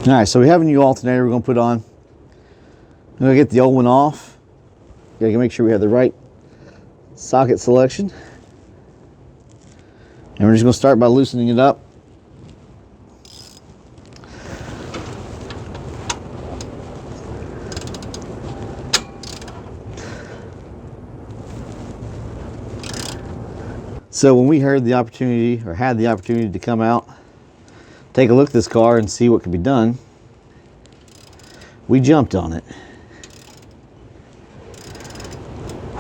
All right, so we have a new alternator we're going to put on. I'm going to get the old one off. Got to make sure we have the right socket selection. And we're just going to start by loosening it up. So when we heard the opportunity, or had the opportunity to come out, take a look at this car and see what could be done, we jumped on it.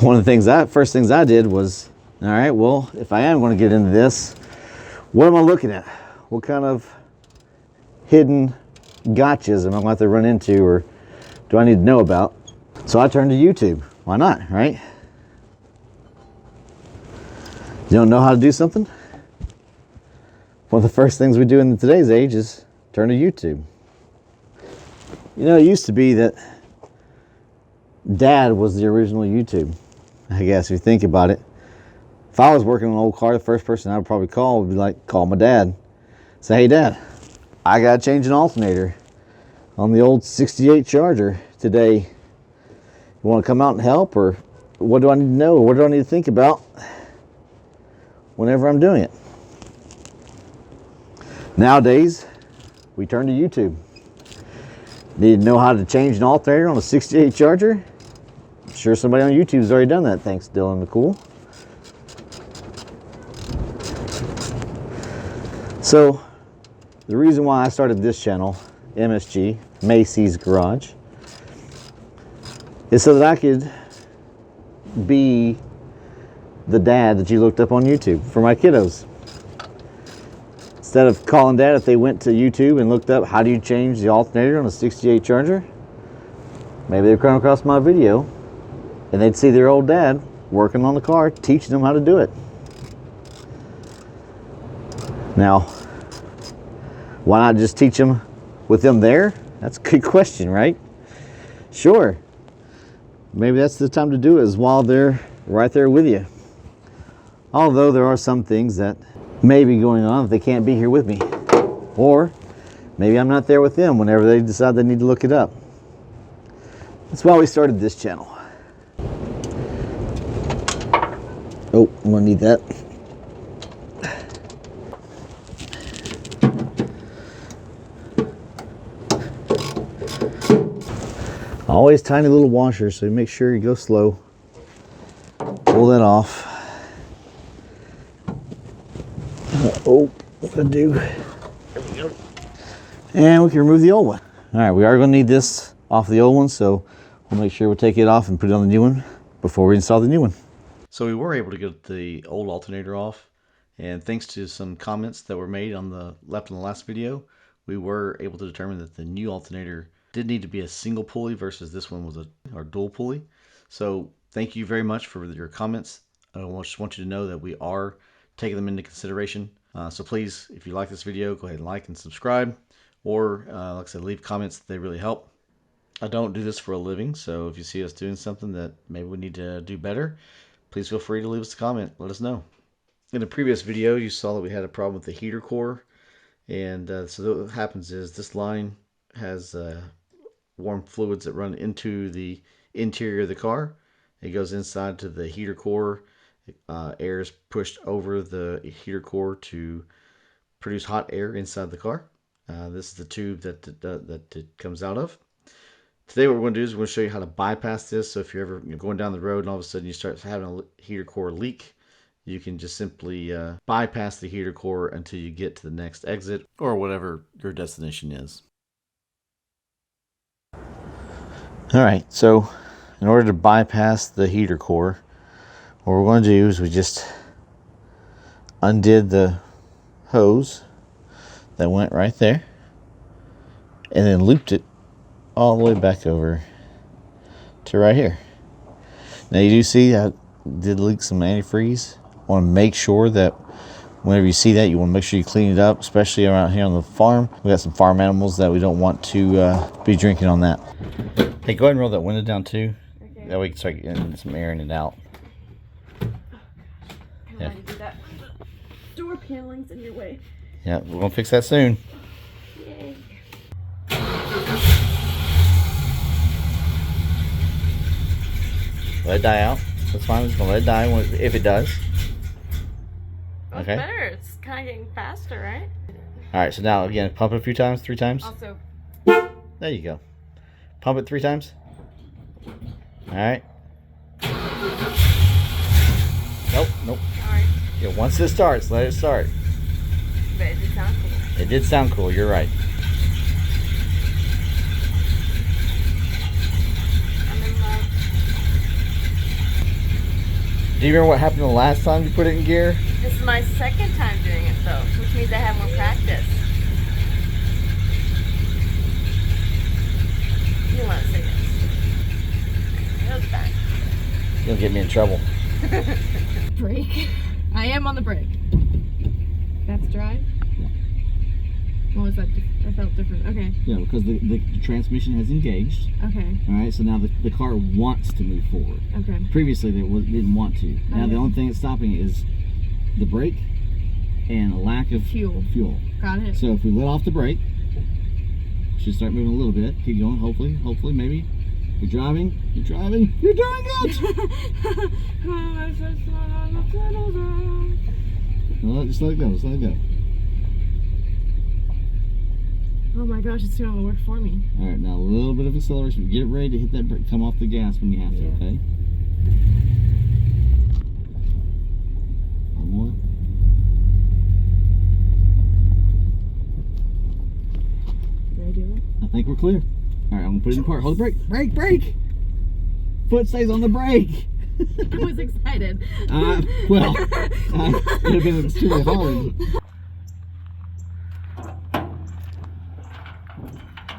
One of the first things I did was, all right, well, if I am going to get into this, what am I looking at? What kind of hidden gotchas am I going to have to run into, or do I need to know about? So I turned to YouTube. Why not, right? You don't know how to do something? One of the first things we do in today's age is turn to YouTube. You know, it used to be that Dad was the original YouTube. I guess if you think about it. If I was working on an old car, the first person I would probably call would be like, call my dad. Say, hey Dad, I gotta change an alternator on the old 68 Charger today. You wanna come out and help, or what do I need to know? What do I need to think about whenever I'm doing it? Nowadays, we turn to YouTube. Need to know how to change an alternator on a 68 Charger? I'm sure somebody on YouTube has already done that, thanks Dylan McCool. So, the reason why I started this channel, MSG, Macy's Garage, is so that I could be the dad that you looked up on YouTube for my kiddos. Instead of calling Dad, if they went to YouTube and looked up how do you change the alternator on a 68 Charger, maybe they'd come across my video and they'd see their old dad working on the car, teaching them how to do it. Now, why not just teach them with them there? That's a good question, right? Sure. Maybe that's the time to do it, is while they're right there with you. Although there are some things that may be going on if they can't be here with me. Or maybe I'm not there with them whenever they decide they need to look it up. That's why we started this channel. Oh, I'm gonna need that. Always tiny little washers, so make sure you go slow. Pull that off. Oh, what to do? There we go. And we can remove the old one. All right, we are going to need this off the old one, so we'll make sure we take it off and put it on the new one before we install the new one. So we were able to get the old alternator off, and thanks to some comments that were made on the last video, we were able to determine that the new alternator did need to be a single pulley versus this one was a dual pulley. So thank you very much for your comments. I just want you to know that we are taking them into consideration. So please, if you like this video, go ahead and like and subscribe, or like I said, leave comments. They really help. I don't do this for a living, so if you see us doing something that maybe we need to do better, please feel free to leave us a comment. Let us know. In the previous video, you saw that we had a problem with the heater core, and so what happens is this line has warm fluids that run into the interior of the car. It goes inside to the heater core. Air is pushed over the heater core to produce hot air inside the car. This is the tube that it comes out of. Today what we're going to do is we're going to show you how to bypass this. So if you're ever going down the road and all of a sudden you start having a heater core leak, you can just simply bypass the heater core until you get to the next exit or whatever your destination is. All right, so in order to bypass the heater core, what we're going to do is we just undid the hose that went right there and then looped it all the way back over to right here. Now you do see I did leak some antifreeze. I want to make sure that whenever you see that, you want to make sure you clean it up, especially around here on the farm. We got some farm animals that we don't want to be drinking on that. Hey, go ahead and roll that window down too. Okay. That way we can start getting some air in and out. Yeah. Do that. Door paneling's in your way. Yeah, we're gonna fix that soon. Yay. Let it die out. That's fine. We're just gonna let it die if it does. That's Okay. better. It's kind of getting faster, right? All right. So now again, pump it a few times, 3 times. Also, There you go. Pump it 3 times. All right. Nope. Nope. alright. Yeah. Once this starts, let it start. But it did sound cool. It did sound cool. You're right. I'm in love. Do you remember what happened the last time you put it in gear? This is my second time doing it, though, which means I have more practice. You want to say this? It goes back. You'll get me in trouble. Brake. I am on the brake. That's drive? What was that? That felt different. Okay. Yeah, because the transmission has engaged. Okay. All right, so now the car wants to move forward. Okay. Previously, it didn't want to. Now the Okay. only thing that's stopping it is the brake and a lack of Fuel. Got it. So if we let off the brake, it should start moving a little bit. Keep going. Hopefully, maybe. You're driving. You're doing it. No, just let it go. Oh my gosh, it's doing all the work for me. All right, now a little bit of acceleration. Get ready to hit that brake. Come off the gas when you have to. Okay. One more. Did I do it? I think we're clear. All right, I'm gonna put it in park. Hold the brake. Brake. Foot stays on the brake. I was excited. Well, it would have been extremely hard.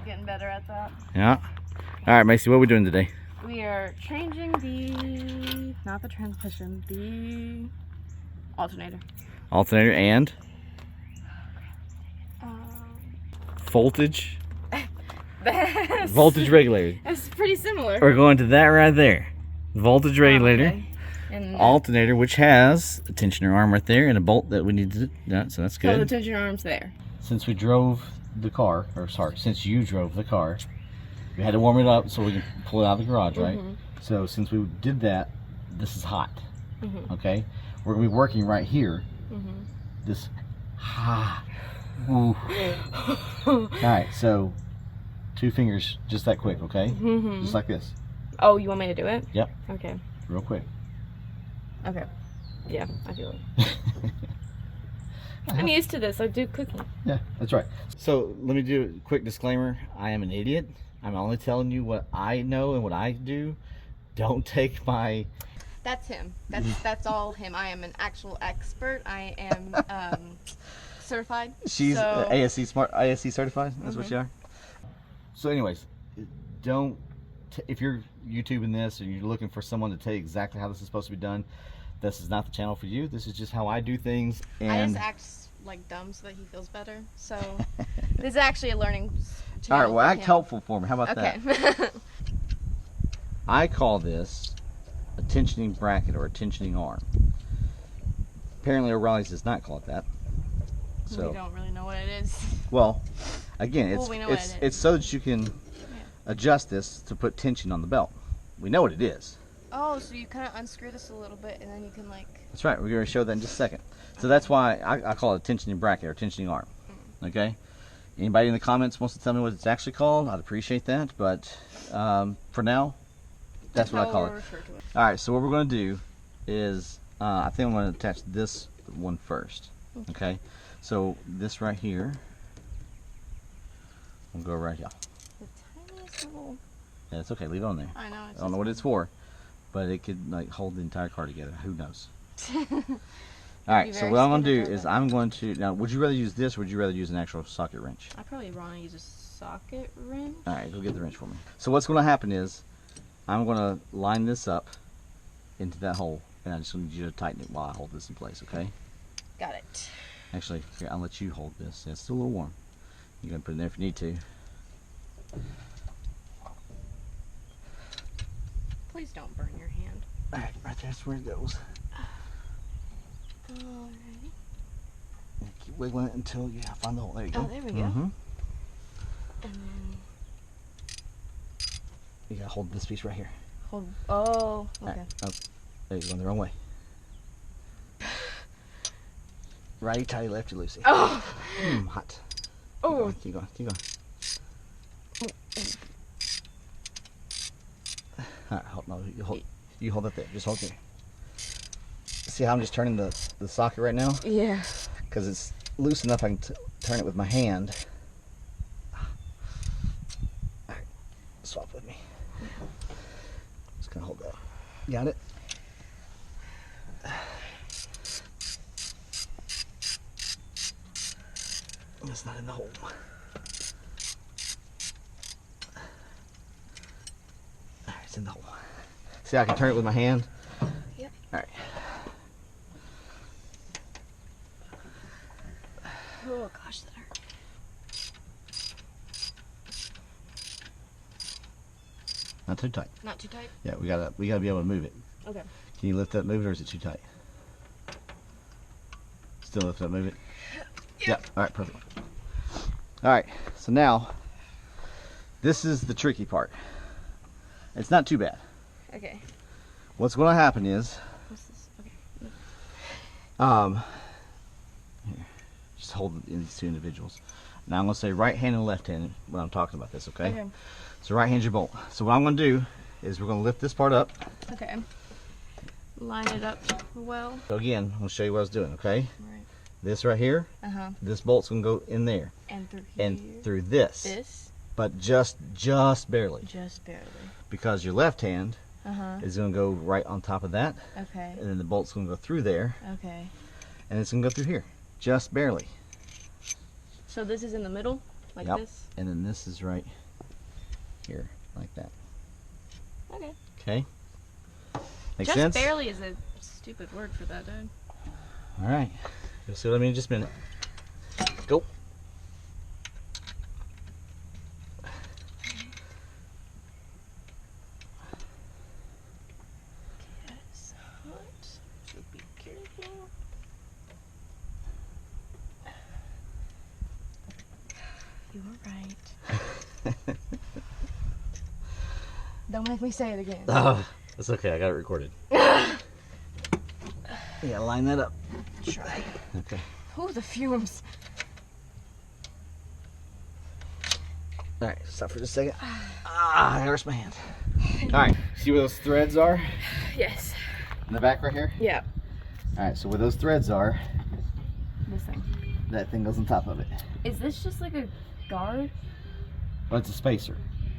Getting better at that. Yeah. All right, Macy, what are we doing today? We are changing not the transmission, the alternator. Alternator and voltage. Voltage regulator. It's pretty similar. We're going to that right there. Voltage regulator. Okay. And Alternator, which has a tensioner arm right there and a bolt that we need to. Yeah, so that's so the good. tension arm's there. Since we drove the car, or sorry, since you drove the car, we had to warm it up so we can pull it out of the garage, right? So since we did that, this is hot. Okay, we're gonna be working right here. This, ooh. All right, so 2 fingers, just that quick, okay? Just like this. Oh, you want me to do it? Yep. Okay. Real quick. Okay. Yeah, I feel it. I'm used to this. I do cooking. Yeah, that's right. So let me do a quick disclaimer. I am an idiot. I'm only telling you what I know and what I do. Don't take my... That's him. That's all him. I am an actual expert. I am certified. She's so... ASC certified. That's what you are. So anyways, don't... if you're YouTubing this and you're looking for someone to tell you exactly how this is supposed to be done, this is not the channel for you. This is just how I do things. And I just act like dumb so that he feels better. So this is actually a learning channel. All right, well, act helpful for me. How about that? Okay. I call this a tensioning bracket or a tensioning arm. Apparently O'Reilly's does not call it that. So we don't really know what it is. well, again, it's so that you can adjust this to put tension on the belt. We know what it is. Oh, so you kind of unscrew this a little bit and then you can like... That's right. We're going to show that in just a second. So that's why I call it a tensioning bracket or tensioning arm. Okay? Anybody in the comments wants to tell me what it's actually called, I'd appreciate that. But for now, that's what I call it. All right, so what we're going to do is, I think I'm going to attach this one first. Okay? So this right here, we'll go right here. The tiniest little... Yeah, it's okay. Leave it on there. I know. I don't know what it's for, but it could like hold the entire car together. Who knows? All right, so what I'm going to do is I'm going to... Now, would you rather use this or would you rather use an actual socket wrench? I probably want to use a socket wrench. All right, go get the wrench for me. So what's going to happen is I'm going to line this up into that hole, and I just need you to tighten it while I hold this in place, okay? Got it. Actually, here, I'll let you hold this. Yeah, it's still a little warm. You can put it in there if you need to. Please don't burn your hand. All right, right there's where it goes. Alrighty. Keep wiggling it until you find the hole. There you go. Oh, there we go. And then You gotta hold this piece right here. Hold. Oh, okay. Right. Oh, there you're going the wrong way. Righty tighty, lefty loosey. Oh! Hot. Oh! Keep going, keep going. Alright, hold, no, you hold it there. Just hold there. See how I'm just turning the socket right now? Yeah. Because it's loose enough I can turn it with my hand. Alright, swap with me. Just gonna hold that. Got it? It's not in the hole. Alright, it's in the hole. See how I can turn it with my hand? Yep. Alright. Oh gosh, that hurt. Not too tight. Not too tight? Yeah, we gotta be able to move it. Okay. Can you lift that, move it, or is it too tight? Still lift that, move it? Yep. Alright, perfect. Alright, so now, this is the tricky part. It's not too bad. Okay. What's going to happen is, What's this? Okay. here, just hold these two individuals. Now I'm going to say right hand and left hand when I'm talking about this, okay? Okay. So right hand's your bolt. So what I'm going to do is we're going to lift this part up. Okay. Line it up well. So again, I'm going to show you what I was doing, okay? Right. This right here, this bolt's going to go in there. And through here. And through this. This. But just barely. Just barely. Because your left hand Uh-huh. is going to go right on top of that. Okay. And then the bolt's going to go through there. Okay. And it's going to go through here. Just barely. So this is in the middle? Like Yep. this? And then this is right here. Like that. Okay. Okay? Make Just sense? barely is a stupid word for that, dude. Alright. You'll see what I mean in just a minute. Go. It's hot. So be careful. You were right. Don't make me say it again. Oh, that's okay. I got it recorded. Yeah, line that up. Try. Okay. Oh, the fumes. Alright, stop for just a second. Ah, it hurts my hand. Alright, see where those threads are? Yes. In the back right here? Yeah. Alright, so where those threads are, This thing. that thing goes on top of it. Is this just like a guard? But it's a spacer.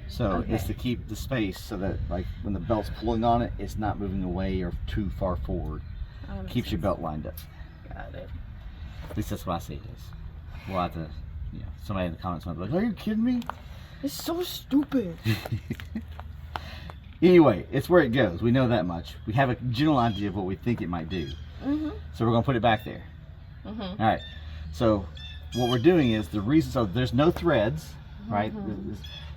So Okay. it's to keep the space so that like when the belt's pulling on it, it's not moving away or too far forward. Keeps your belt lined up. Got it. At least that's what I say it is. We'll have to, somebody in the comments might be like, are you kidding me? It's so stupid. Anyway, it's where it goes. We know that much. We have a general idea of what we think it might do. Mm-hmm. So we're going to put it back there. Mm-hmm. All right. So what we're doing is the reason, so there's no threads, right?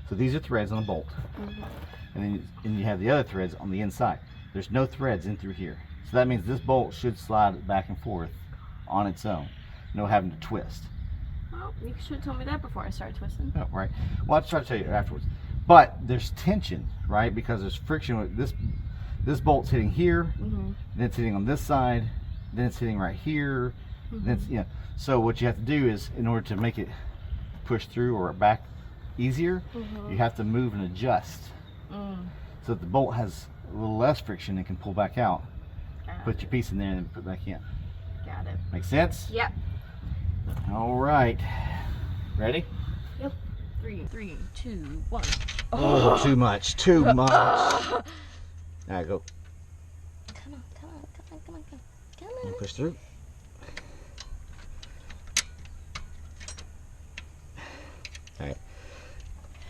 So these are threads on a bolt. And then you have the other threads on the inside. There's no threads in through here. So that means this bolt should slide back and forth on its own. No having to twist. Well, you should have told me that before I started twisting. Oh, right. Well, I'll try to tell you afterwards. But there's tension, right? Because there's friction with this bolt's hitting here, then it's hitting on this side, then it's hitting right here. Then it's, so what you have to do is, in order to make it push through or back easier, you have to move and adjust. So that the bolt has a little less friction and can pull back out. Put your piece in there and then put it back in. Got it. Make sense? Yep. All right. Ready? Yep. 3, 2, 1. Oh, too much. Too much. All right, go. Come on. Come on. Push through. All right.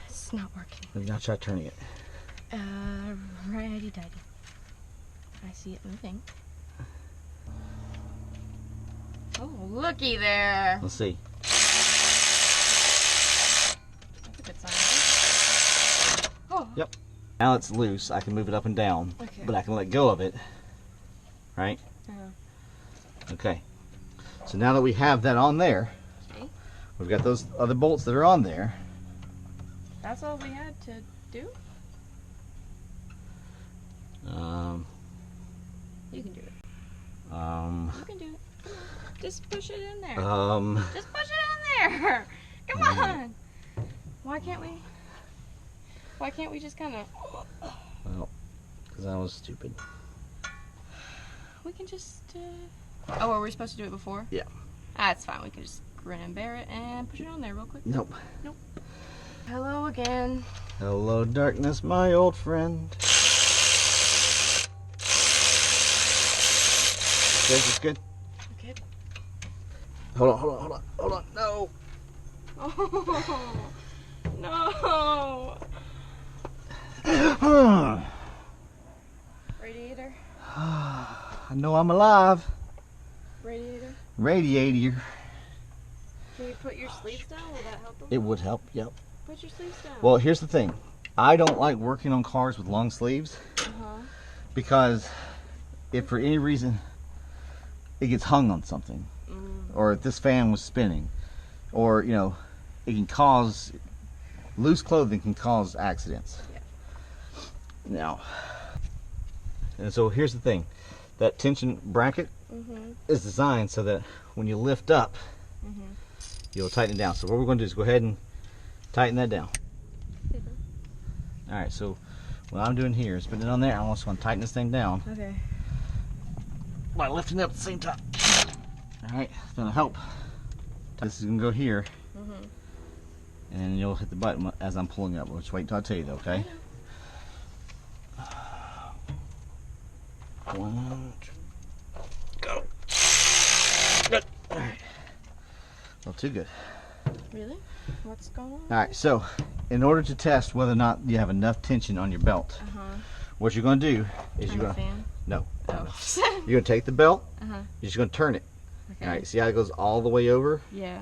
It's not working. Now try turning it. Righty tighty. I see it moving. Oh, looky there. Let's see. That's a good sign, right? Oh. Yep. Now it's loose. I can move it up and down, Okay. but I can let go of it. Right? Okay. So now that we have that on there, Okay. we've got those other bolts that are on there. That's all we had to do? You can do it. Come on. Just push it in there. Just push it in there. Come on. Why can't we just kind of... Well, because I was stupid. We can just... Oh, were we supposed to do it before? Yeah. That's fine. We can just grin and bear it and push it on there real quick. Nope. Nope. Hello again. Hello, darkness, my old friend. This is good. Okay. Hold on. No. Oh, no. Radiator. I know I'm alive. Radiator. Radiator. Can you put your sleeves down? Will that help them? It would help, yep. Put your sleeves down. Well, here's the thing. I don't like working on cars with long sleeves because if for any reason it gets hung on something, or if this fan was spinning, or you know, it can cause, loose clothing can cause accidents. Yeah. Now, and so here's the thing, that tension bracket is designed so that when you lift up, you'll tighten it down. So what we're going to do is go ahead and tighten that down. All right, so what I'm doing here is putting it on there. I'm also going to tighten this thing down. Okay. By lifting it up at the same time. All right, it's going to help. This is going to go here. And then you'll hit the button as I'm pulling up. We'll just wait until I tell you though, okay? One, two, go. Good. All right. Well, too good. Really? What's going on? All right, so in order to test whether or not you have enough tension on your belt, what you're going to do is you're going to... No. Oh. You're going to take the belt, you're just going to turn it. Okay. All right, see how it goes all the way over? Yeah.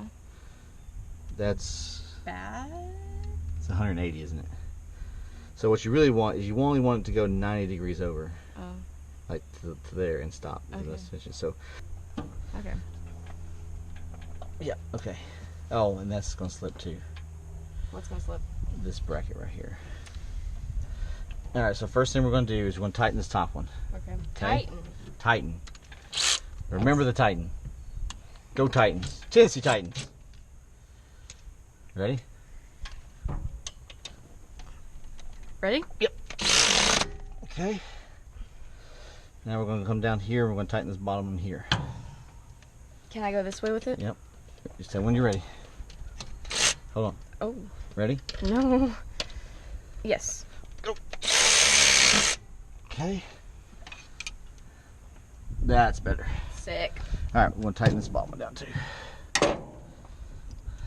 That's... Bad? It's 180, isn't it? So what you really want is you only want it to go 90 degrees over. Oh. Like to there and stop. Okay. That's tension. So... Okay. Yeah, okay. Oh, and that's going to slip too. What's going to slip? This bracket right here. Alright, so first thing we're going to do is we're going to tighten this top one. Okay. Tighten. Tighten. Remember the Titan. Go Titans. Tennessee Titans. Ready? Ready? Yep. Okay. Now we're going to come down here and we're going to tighten this bottom one here. Can I go this way with it? Yep. Just tell when you're ready. Hold on. Oh. Ready? No. Yes. Go. Okay. That's better. Sick. Alright, we're going to tighten this bottom one down too.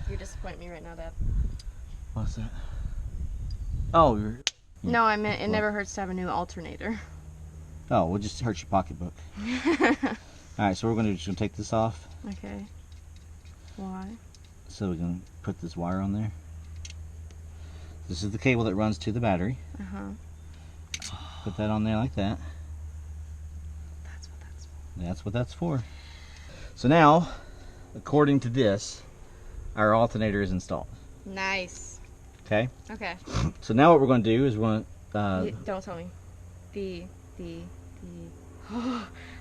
You're disappointing me right now, Dad. What's that? Oh, you're... No, I meant it never hurts to have a new alternator. Oh, we'll just hurt your pocketbook. Alright, so we're going to just take this off. Okay. Why? So we can put this wire on there. This is the cable that runs to the battery. Put that on there like that. That's what that's for. That's what that's for. So now, according to this, our alternator is installed. Nice. Okay? Okay. So now what we're going to do is we're going to... Don't tell me. The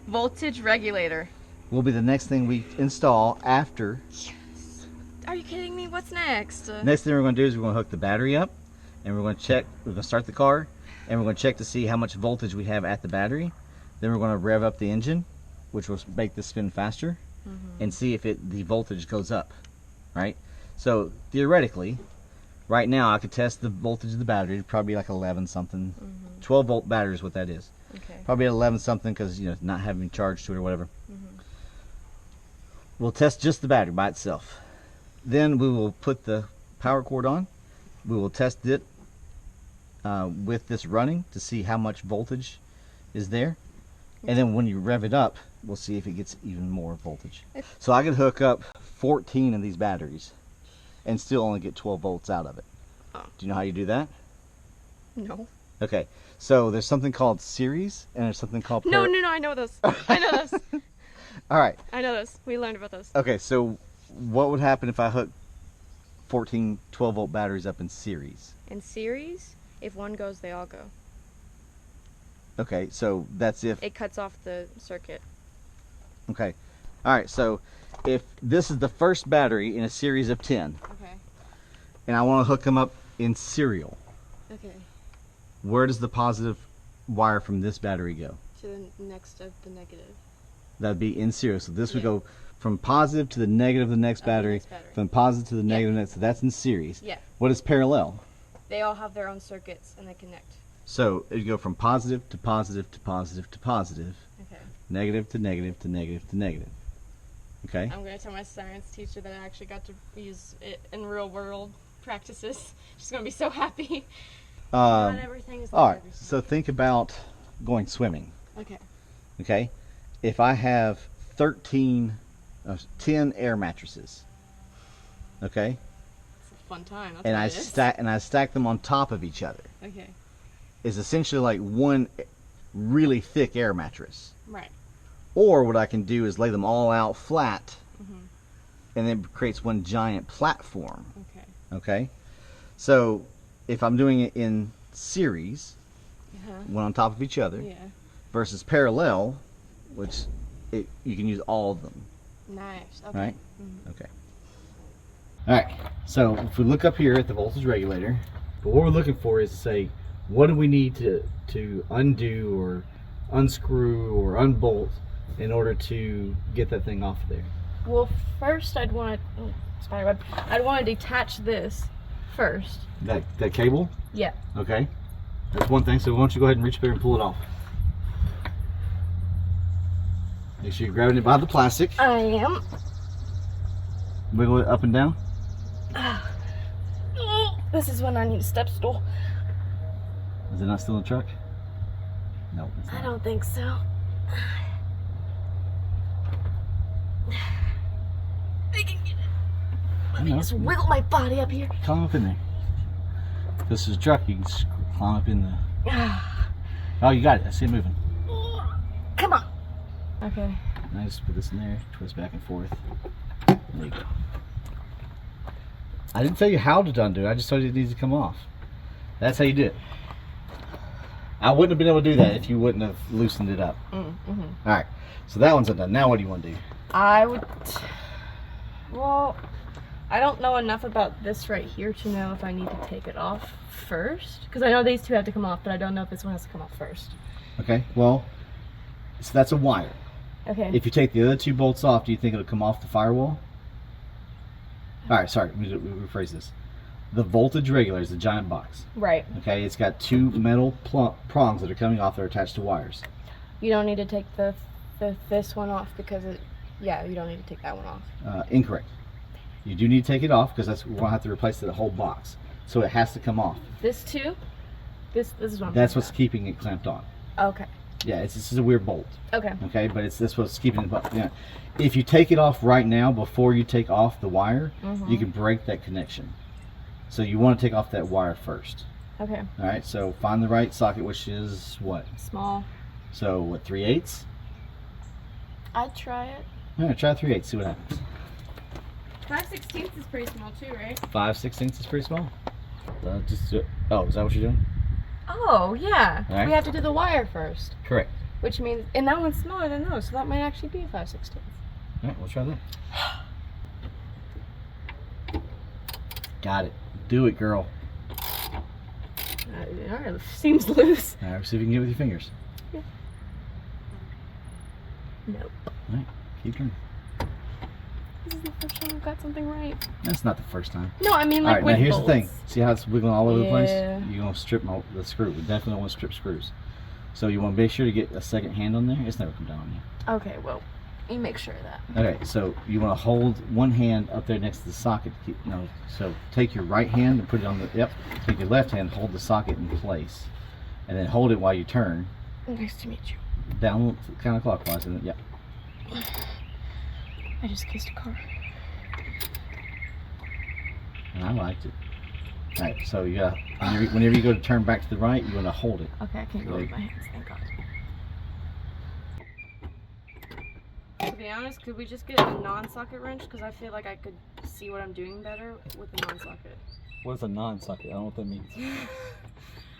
voltage regulator. will be the next thing we install after. Yes. Are you kidding me? What's next? Next thing we're going to do is we're going to hook the battery up, and we're going to check, we're going to start the car, and we're going to check to see how much voltage we have at the battery. Then we're going to rev up the engine, which will make this spin faster, and see if the voltage goes up, right? So theoretically, right now I could test the voltage of the battery. It'd probably be like 11 something. 12 volt battery is what that is. Okay. Probably at 11 something because, you know, not having charge to it or whatever. We'll test just the battery by itself. Then we will put the power cord on. We will test it with this running to see how much voltage is there. And then when you rev it up, we'll see if it gets even more voltage. So I could hook up 14 of these batteries and still only get 12 volts out of it. Oh. Do you know how you do that? No. Okay, so there's something called series and there's something called No, I know this. I know this. All right. I know this. We learned about this. Okay, so what would happen if I hook 14 12 volt batteries up in series? In series, if one goes, they all go. Okay, so that's if... It cuts off the circuit. Okay. All right. So if this is the first battery in a series of 10, Okay. and I want to hook them up in serial, Okay. where does the positive wire from this battery go? To the next of the negative. That would be in serial. So this would Yeah. go from positive to the negative of the next battery, next battery. from positive to the Yeah. negative of the next. So that's in series. Yeah. What is parallel? They all have their own circuits and they connect. So it would go from positive to positive to positive to positive, Okay. negative to negative to negative to negative. Okay? I'm going to tell my science teacher that I actually got to use it in real world practices. She's going to be so happy. Not everything is like All right. everything. So think about going swimming. Okay. Okay? If I have 10 air mattresses, okay, It's a fun time. That's and what I stack them on top of each other, Okay. is essentially like one really thick air mattress. Right. Or what I can do is lay them all out flat, Mm-hmm. and then it creates one giant platform. Okay. Okay, so if I'm doing it in series, Uh-huh. one on top of each other, Yeah. versus parallel, which you can use all of them. Nice. Okay. Right? Mhm. Okay. All right. So if we look up here at the voltage regulator, but what we're looking for is to say, what do we need to undo or unscrew or unbolt in order to get that thing off of there? Well, first I'd want to. Spiderweb. I'd want to detach this first. That cable? Yeah. Okay. That's one thing. So why don't you go ahead and reach up there and pull it off? Make sure you're grabbing it by the plastic. I am. Wiggle it up and down. This is when I need a step stool. Is it not still in the truck? No, it's I not. don't think so. I can get it. Let me No, just wiggle my body up here. Climb up in there. If this is a truck, you can just climb up in the... Oh, you got it. I see it moving. Come on. Okay. Now just put this in there, twist back and forth. There you go. I didn't tell you how to undo it. I just told you it needs to come off. That's how you do it. I wouldn't have been able to do that if you wouldn't have loosened it up. Mm-hmm. All right. So that one's undone. Now what do you want to do? I would. Well, I don't know enough about this right here to know if I need to take it off first. Because I know these two have to come off, but I don't know if this one has to come off first. Okay. Well, so that's a wire. Okay. If you take the other two bolts off, do you think it'll come off the firewall? All right. Sorry. Let me rephrase this. The voltage regulator is a giant box. Right. Okay. It's got two metal prongs that are coming off that are attached to wires. You don't need to take this one off because it. Yeah, you don't need to take that one off. Incorrect. You do need to take it off because we're gonna have to replace the whole box. So it has to come off. This too. This is what I'm That's what's talking keeping it clamped on. about. Okay. Yeah, this is a weird bolt. Okay. Okay, but this what's keeping it. Yeah. If you take it off right now before you take off the wire, you can break that connection. So you want to take off that wire first. Okay. All right. So find the right socket, which is what? Small. So what? 3/8. I'd try it. All right. Try 3/8. See what happens. 5/16 is pretty small too, right? 5/16 is pretty small. Oh, is that what you're doing? Oh yeah. All right. We have to do the wire first, Correct. which means, and that one's smaller than those, so that might actually be a 5/16. All right. We'll try that. Got it. Do it, girl. Alright, seems loose. All right. See if you can get it with your fingers. Nope. All right. Keep going. This is the first time I've got something right. That's not the first time. No, I mean All like right, with now here's bolts. the thing. See how it's wiggling all over the place? Yeah. You're going to strip the screw. We definitely don't want to strip screws. So you want to make sure to get a second hand on there. It's never come down on you. Okay, well, you make sure of that. Okay, so you want to hold one hand up there next to the socket. To keep, so take your right hand and put it on the, yep. Take your left hand, hold the socket in place. And then hold it while you turn. Nice to meet you. Down counterclockwise. And then, yep. I just kissed a car. And I liked it. All right, so you got whenever you go to turn back to the right, you want to hold it. Okay, I can't go with my hands, thank God. To be honest, could we just get a non-socket wrench? Because I feel like I could see what I'm doing better with the non-socket. What's a non-socket? I don't know what that means.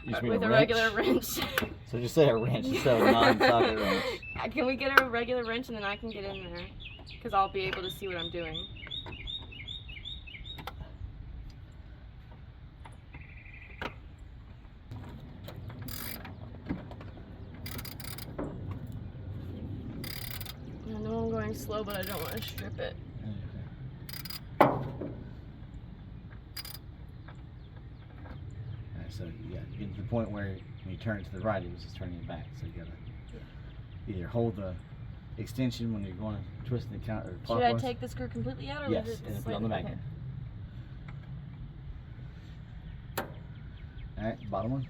just mean with a wrench? regular wrench. So just say a wrench instead of a non-socket wrench. Can we get a regular wrench and then I can get in there? Because I'll be able to see what I'm doing. I know I'm going slow, but I don't want to strip it. So yeah, you get to the point where when you turn it to the right, it was just turning it back. So you gotta either hold the extension when you're going twisting the counter. Should I take the screw completely out, or yes, is it and put it on the magnet. Okay. All right, bottom one.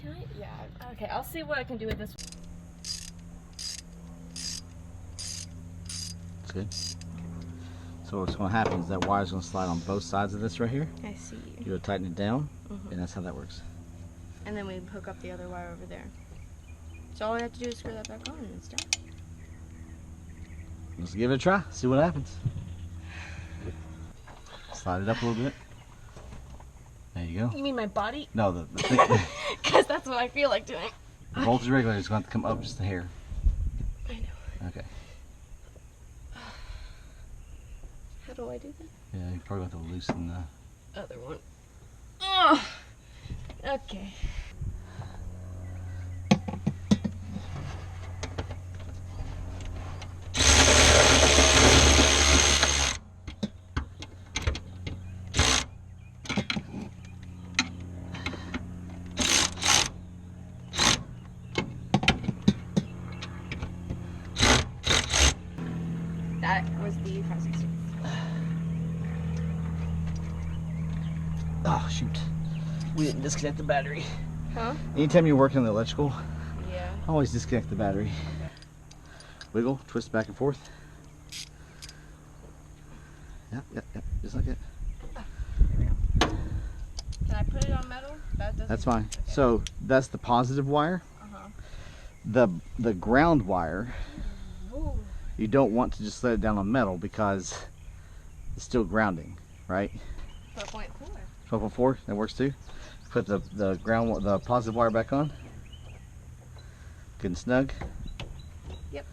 Can I? Yeah. Okay, I'll see what I can do with this. That's good. So what's going to happen is that wire's going to slide on both sides of this right here. I see. You go tighten it down, and that's how that works. And then we hook up the other wire over there. So all we have to do is screw that back on and it's done. Let's give it a try, see what happens. Slide it up a little bit. There you go. You mean my body? No, the thing. Because that's what I feel like doing. The voltage regulator is going to have to come up just a hair. I know. Okay. How do I do that? Yeah, you probably have to loosen the other one. Oh, okay. That was the process. Oh shoot, we didn't disconnect the battery. Huh? Anytime you're working on the electrical, Yeah. always disconnect the battery. Wiggle, twist back and forth. Yep, just like it. Can I put it on metal? That's fine. Okay. So that's the positive wire. The ground wire, Ooh. you don't want to just let it down on metal because it's still grounding, right? 12.4. 12.4, that works too. Put the positive wire back on. Good and snug. Yep.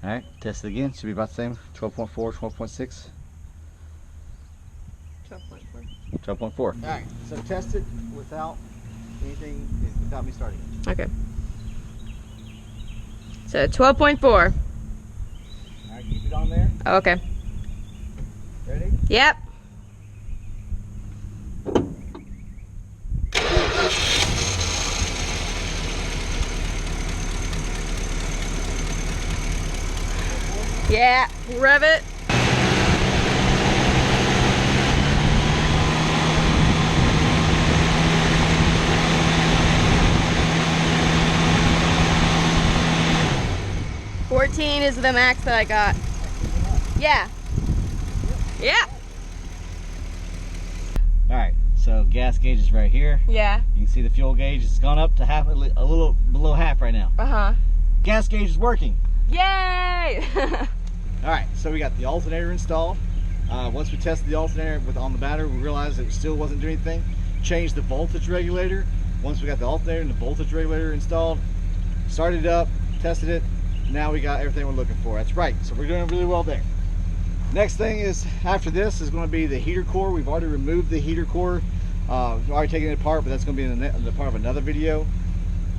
All right, test it again. Should be about the same. 12.4, 12.6. 12.4. 12.4. All right, so test it without anything, without me starting it. Okay. So 12.4. All right, keep it on there. Okay. Ready? Yep. Yeah, rev it. $14 is the max that I got. Yeah. Yeah. All right, so gas gauge is right here. Yeah. You can see the fuel gauge has gone up to half, a little below half right now. Uh-huh. Gas gauge is working. Yay! All right, so we got the alternator installed. Once we tested the alternator on the battery, we realized it still wasn't doing anything. Changed the voltage regulator. Once we got the alternator and the voltage regulator installed, started it up, tested it. Now we got everything we're looking for. That's right, so we're doing really well there. Next thing is, after this, is going to be the heater core. We've already removed the heater core. We've already taken it apart, but that's going to be in the part of another video.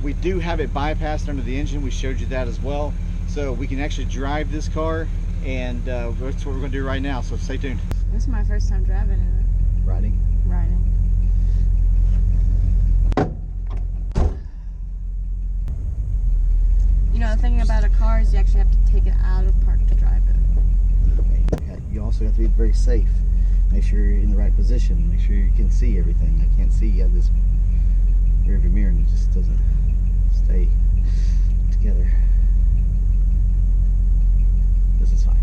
We do have it bypassed under the engine. We showed you that as well. So we can actually drive this car, and that's what we're going to do right now, so stay tuned. This is my first time driving it. Riding. Riding. You know, the thing about a car is you actually have to take it out of park to drive it. You also have to be very safe. Make sure you're in the right position. Make sure you can see everything. I can't see. You have this rearview mirror and it just doesn't stay together. This is fine.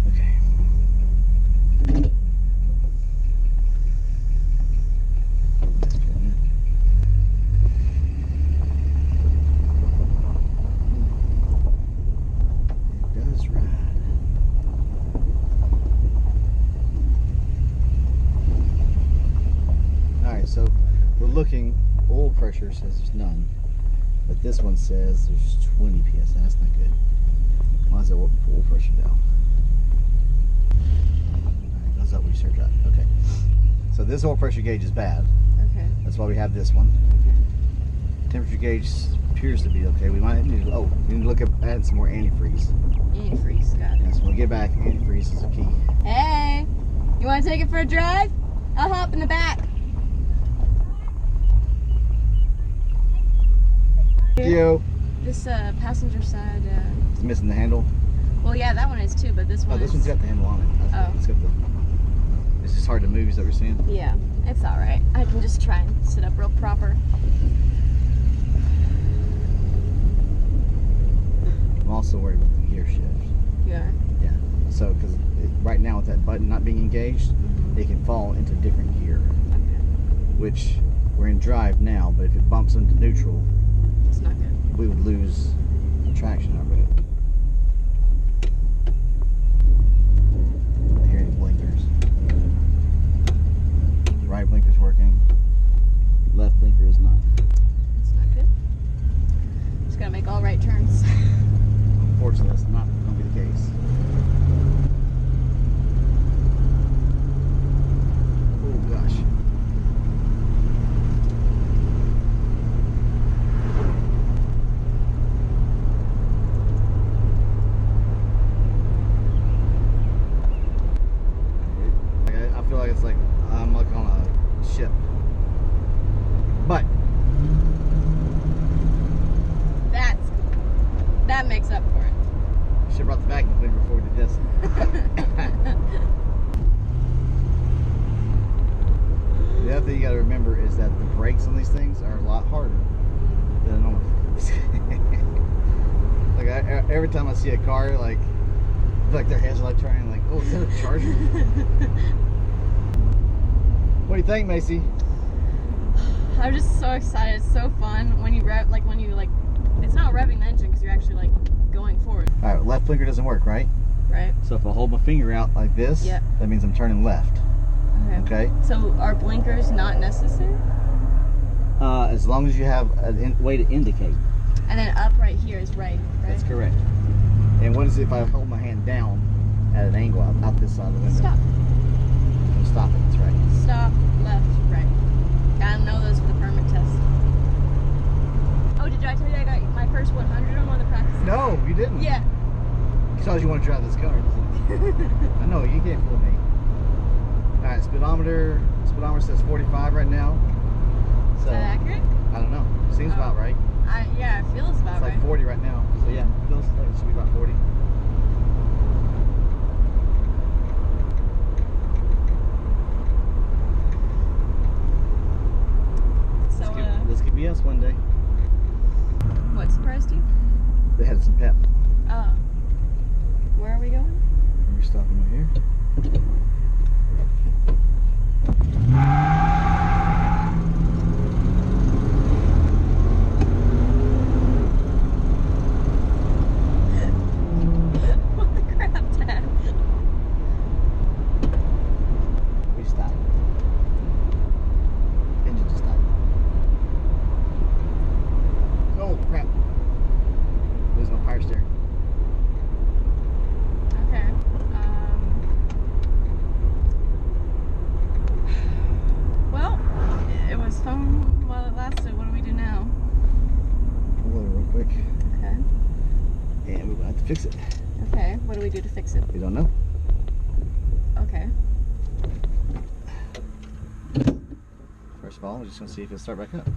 Okay. It does ride. pressure says there's none. But this one says there's 20 psi. That's not good. Why is that oil pressure down? Alright, goes up when you start driving. Okay. So this oil pressure gauge is bad. Okay. That's why we have this one. Okay. Temperature gauge appears to be okay. We might need to, we need to look at adding some more antifreeze. Antifreeze, got it. Yes, when we get back, antifreeze is a key. Hey, you want to take it for a drive? I'll hop in the back. Thank you. This passenger side. It's missing the handle. Well, yeah, that one is too, but this one. Oh, this one's got the handle on it. Oh. It's got the. It's just hard to move. Is that what you're saying? Yeah, it's all right. I can just try and sit up real proper. I'm also worried about the gear shift. Yeah. Yeah. So, because right now with that button not being engaged, it can fall into a different gear. Okay. Which we're in drive now, but if it bumps into neutral, It's not good. we would lose traction over it. I hear any blinkers. Right blinker's working. Left blinker is not. It's not good. Just gotta make all right turns. Unfortunately, that's not going to be the case. Oh gosh. I feel like it's like I'm like on a ship. But That makes up for it. should have brought the vacuum cleaner before we did this. The other thing you gotta remember is that the brakes on these things are a lot harder than a normal. Like every time I see a car, like their heads are like turning, like, oh, is that a Charger? What do you think, Macy? I'm just so excited. It's so fun when you rev, it's not revving the engine because you're actually like going forward. All right, left blinker doesn't work, right? Right. So if I hold my finger out like this, Yep. that means I'm turning left. Okay. So are blinkers not necessary? As long as you have a way to indicate. And then up right here is right. That's correct. And what is it if I hold my hand down at an angle out this side of the window? Stop. Stop it. That's right. Stop. Left. Right. Gotta know those for the permit test. Oh, did I tell you I got my first 100 on one of the practices? No, you didn't. Yeah. Because you want to drive this car. I know, you can't fool me. Alright, speedometer says 45 right now. Is So, that accurate? I don't know. Seems about right. Yeah, it feels about It's like right. 40 right now. So yeah, it feels like it should be about 40. So, This could be us one day. what surprised you? They had some pep. Where are we going? We're stopping over here. What the crap, Dad? We stopped. Engine just stopped. Oh crap. Losing my power steering. Okay. Well, it was fun while it lasted. What do we do now? Pull over real quick. Okay. And we're gonna have to fix it. Okay. What do we do to fix it? We don't know. Okay. First of all, we're just gonna see if it'll start back up.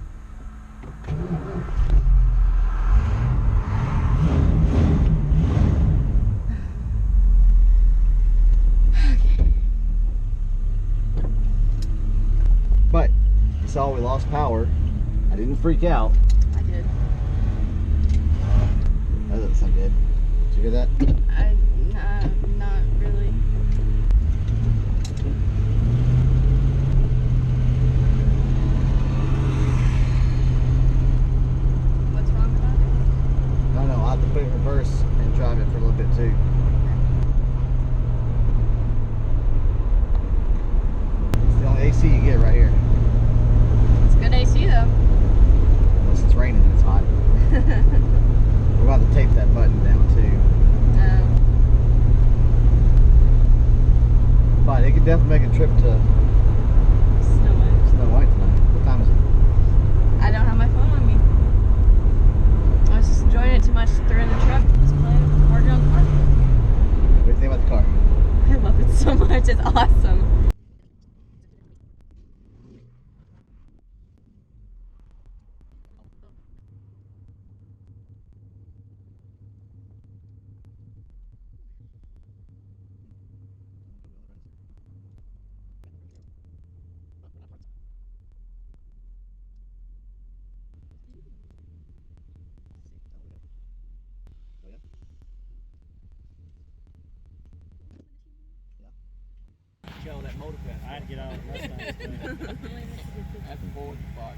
But you saw we lost power. I didn't freak out. I did. That doesn't sound good. Did you hear that? Not really. What's wrong about it? I don't know. I'll have to put it in reverse and drive it for a little bit too. It's the only AC you get right here. It's good AC though. make a trip to Snow White tonight. What time is it? I don't have my phone on me. I was just enjoying it too much to throw in the truck. Just playing, working on the car. What do you think about the car? I love it so much. It's awesome. That motor I had to get out of Mustangs. That's a forward box.